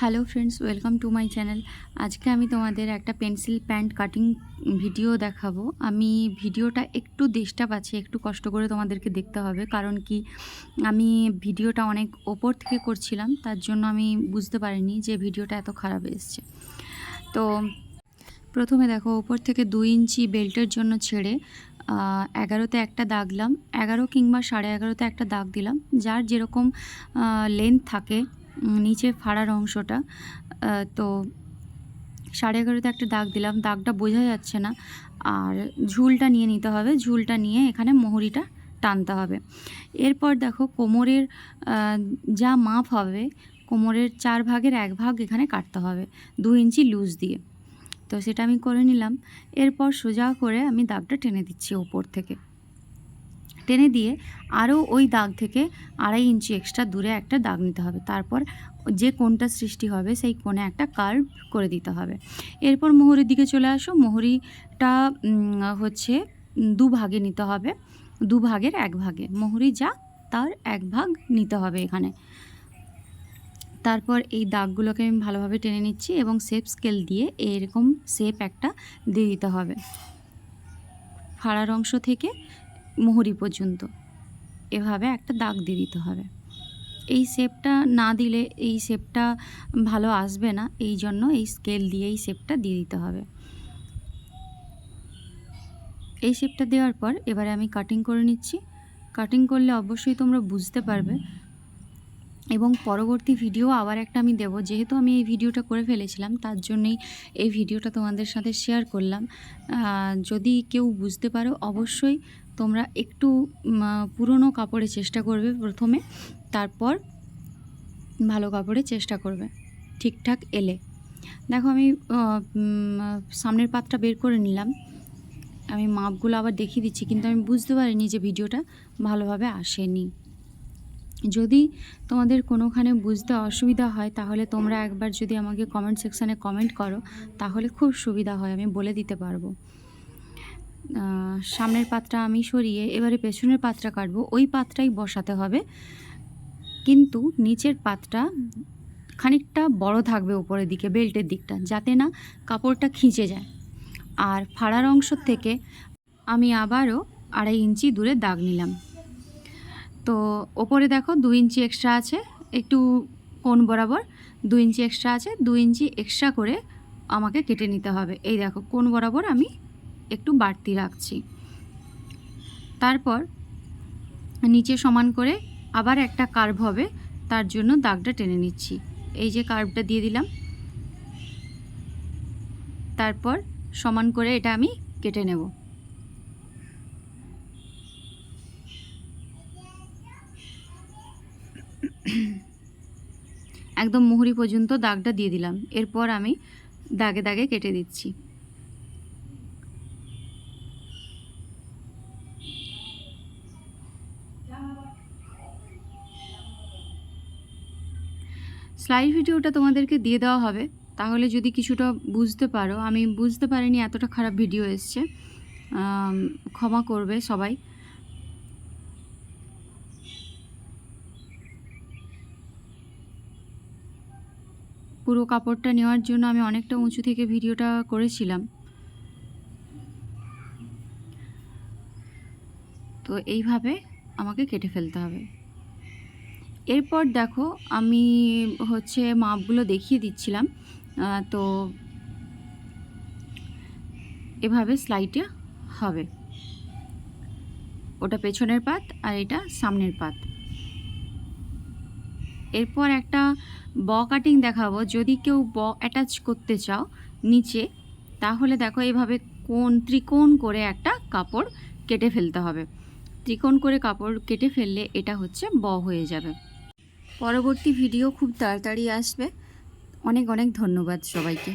Hello friends, welcome to my channel. আজকে আমি তোমাদের একটা পেন্সিল প্যান্ট কাটিং ভিডিও দেখাবো। আমি ভিডিওটা একটু ডিস্টার্ব আছে, একটু কষ্ট করে তোমাদেরকে দেখতে হবে। কারণ কি, আমি ভিডিওটা অনেক ওপর থেকে করছিলাম, তার জন্য আমি বুঝতে পারিনি যে ভিডিওটা এত খারাপ এসছে। তো প্রথমে দেখো, ওপর থেকে 2 ইঞ্চি বেল্টের জন্য ছেড়ে 11তে একটা দাগলাম। 11 কিংবা 11.5তে একটা দাগ দিলাম, যার যেরকম লেন্থ থাকে নিচে ফাড়ার অংশটা। তো 11.5তে একটা দাগ দিলাম, দাগটা বোঝা যাচ্ছে না। আর ঝুলটা নিয়ে নিতে হবে, ঝুলটা নিয়ে এখানে মোহরিটা টানতে হবে। এরপর দেখো, কোমরের যা মাপ হবে, কোমরের 4 ভাগের 1 ভাগ এখানে কাটতে হবে 2 ইঞ্চি লুজ দিয়ে। তো সেটা আমি করে নিলাম। এরপর সোজা করে আমি দাগটা টেনে দিচ্ছি, ওপর থেকে টেনে দিয়ে আরও ওই দাগ থেকে 2.5 ইঞ্চি এক্সট্রা দূরে একটা দাগ নিতে হবে। তারপর যে কোণটা সৃষ্টি হবে সেই কোণে একটা কার্ভ করে দিতে হবে। এরপর মোহরির দিকে চলে আসো। মোহরিটা হচ্ছে 2 ভাগে নিতে হবে, 2 ভাগের 1 ভাগে। মোহরি যা তার 1 ভাগ নিতে হবে এখানে। তারপর এই দাগগুলোকে আমি ভালোভাবে টেনে নিচ্ছি এবং শেপ স্কেল দিয়ে এরকম শেপ একটা দিয়ে দিতে হবে, ফাড়ার অংশ থেকে মোহরি পর্যন্ত এভাবে একটা দাগ দিয়ে দিতে হবে। এই শেপটা না দিলে এই শেপটা ভালো আসবে না, এই জন্য এই স্কেল দিয়ে এই শেপটা দিয়ে দিতে হবে। এই শেপটা দেওয়ার পর এবারে আমি কাটিং করে নিচ্ছি। কাটিং করলে অবশ্যই তোমরা বুঝতে পারবে এবং পরবর্তী ভিডিও আবার একটা আমি দেব। যেহেতু আমি এই ভিডিওটা করে ফেলেছিলাম, তার জন্যই এই ভিডিওটা তোমাদের সাথে শেয়ার করলাম। যদি কেউ বুঝতে পারো, অবশ্যই তোমরা একটু পুরনো কাপড়ে চেষ্টা করবে প্রথমে, তারপর ভালো কাপড়ে চেষ্টা করবে ঠিকঠাক এলে। দেখো, আমি সামনের পাতটা বের করে নিলাম। আমি মাপগুলো আবার দেখিয়ে দিচ্ছি, কিন্তু আমি বুঝতে পারিনি যে ভিডিওটা ভালোভাবে আসেনি। যদি তোমাদের কোনোখানে বুঝতে অসুবিধা হয়, তাহলে তোমরা একবার যদি আমাকে কমেন্ট সেকশানে কমেন্ট করো, তাহলে খুব সুবিধা হয়, আমি বলে দিতে পারবো। সামনের পাতটা আমি সরিয়ে এবারে পেছনের পাতটা কাটবো। ওই পাতটাই বসাতে হবে, কিন্তু নিচের পাতটা খানিকটা বড় থাকবে উপরের দিকে, বেল্টের দিকটা, যাতে না কাপড়টা খিঁচে যায়। আর ফাড়ার অংশ থেকে আমি আবারও 2.5 ইঞ্চি দূরে দাগ নিলাম। তো ওপরে দেখো 2 ইঞ্চি এক্সট্রা আছে, একটু কোণ বরাবর 2 ইঞ্চি এক্সট্রা আছে। 2 ইঞ্চি এক্সট্রা করে আমাকে কেটে নিতে হবে। এই দেখো, কোণ বরাবর আমি একটু বাড়তি রাখছি। তারপর নিচে সমান করে আবার একটা কার্ভ হবে, তার জন্য দাগটা টেনে নিচ্ছি। এই যে কার্ভটা দিয়ে দিলাম, তারপর সমান করে এটা আমি কেটে নেব। একদম মুহুরি পর্যন্ত দাগটা দিয়ে দিলাম। এরপর আমি দাগে দাগে কেটে দিচ্ছি। স্লাইড ভিডিওটা তোমাদেরকে দিয়ে দেওয়া হবে, তাহলে যদি কিছুটা বুঝতে পারো। আমি বুঝতে পারিনি, এতটা খারাপ ভিডিও এসছে, ক্ষমা করবে সবাই। পুরো কাপড়টা নেওয়ার জন্য আমি অনেকটা উঁচু থেকে ভিডিওটা করেছিলাম। তো এইভাবে আমাকে কেটে ফেলতে হবে। এরপর দেখো, আমি হচ্ছে মাপগুলো দেখিয়ে দিচ্ছিলাম। তো এভাবে স্লাইডে হবে। ওটা পেছনের পাত আর এটা সামনের পাত। এরপর একটা ব কাটিং দেখাবো। যদি কেউ ব অ্যাটাচ করতে চাও নিচে, তাহলে দেখো এইভাবে ত্রিকোণ করে একটা কাপড় কেটে ফেলতে হবে। ত্রিকোণ করে কাপড় কেটে ফেললে এটা হচ্ছে ব হয়ে যাবে। পরবর্তী ভিডিও খুব তাড়াতাড়ি আসবে। অনেক অনেক ধন্যবাদ সবাইকে।